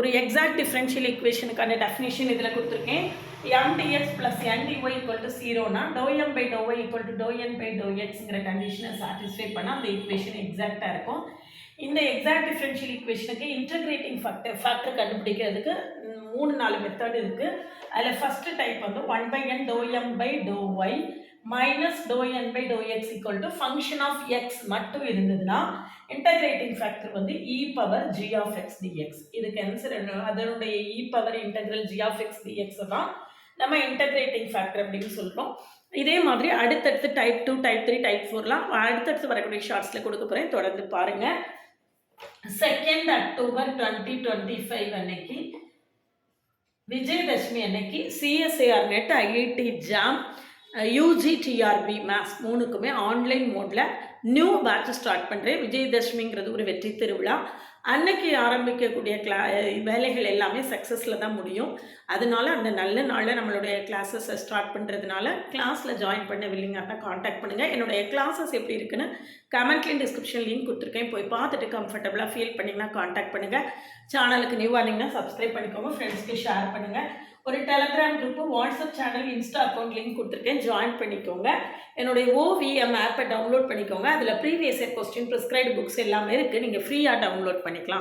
ஒரு exact differential ஈக்குவேஷனுக்கான definition இதில் கொடுத்துருக்கேன். mdx plus ndy equal to 0னா m by y equal to n by xங்கிற கண்டிஷனை satisfy பண்ணால் அந்த ஈக்குவேஷன் எக்ஸாக்டாக இருக்கும். இந்த எக்ஸாக்ட் டிஃபரன்ஷியல் ஈக்குவேஷனுக்கு இன்டகிரேட்டிங் ஃபேக்டர் கண்டுபிடிக்கிறதுக்கு 3-4 மெத்தட் இருக்குது. அதில் ஃபஸ்ட்டு டைப் வந்து 1/n m by y minus n by x equal to function of x மட்டும் இருந்ததுன்னா இன்டகிரேட்டிங் ஃபேக்டர் வந்து e power g of x dx. இதுக்கு ஆன்சர் அதனுடைய e power integral g of x dx தான் நம்ம integrating factor அப்படின்னு சொல்கிறோம். இதே மாதிரி அடுத்தடுத்து டைப் 2 டைப் 3 டைப் 4லாம் அடுத்தடுத்து வரக்கூடிய ஷார்ட்ஸில் கொடுக்க போகிறேன், தொடர்ந்து பாருங்கள். 2 அக்டோபர் 2025 அன்னைக்கு விஜயதசமி அன்னைக்கு CSIR NET IIT JAM UGTRB maths 3க்குமே ஆன்லைன் மோடில் நியூ பேட்ச் ஸ்டார்ட் பண்ணுறேன். விஜயதசமிங்கிறது ஒரு வெற்றி திருவிழா. அன்னைக்கு ஆரம்பிக்கக்கூடிய வேலைகள் எல்லாமே சக்ஸஸில் தான் முடியும். அதனால அந்த நல்ல நாளில் நம்மளுடைய கிளாஸஸை ஸ்டார்ட் பண்ணுறதுனால கிளாஸில் ஜாயின் பண்ண வில்லிங்கன்னா காண்டாக்ட் பண்ணுங்கள். என்னுடைய கிளாஸஸ் எப்படி இருக்குன்னு கமெண்ட்லேயும் டிஸ்கிரிப்ஷன் லிங்க் கொடுத்துருக்கேன், போய் பார்த்துட்டு கம்ஃபர்டபுளாக ஃபீல் பண்ணிங்கன்னா காண்டாக்ட் பண்ணுங்கள். சேனலுக்கு நியூ ஆனீங்கன்னா சப்ஸ்கிரைப் பண்ணிக்கோங்க, ஃப்ரெண்ட்ஸ்க்கு ஷேர் பண்ணுங்கள். ஒரு Telegram group, WhatsApp channel, Insta account link கொடுத்துருக்கேன், ஜாயின் பண்ணிக்கோங்க. என்னுடைய OVM ஆப்பை டவுன்லோட் பண்ணிக்கோங்க. அதில் previous year question, prescribed books எல்லாமே இருக்குது, நீங்கள் ஃப்ரீயாக டவுன்லோட் பண்ணிக்கலாம்.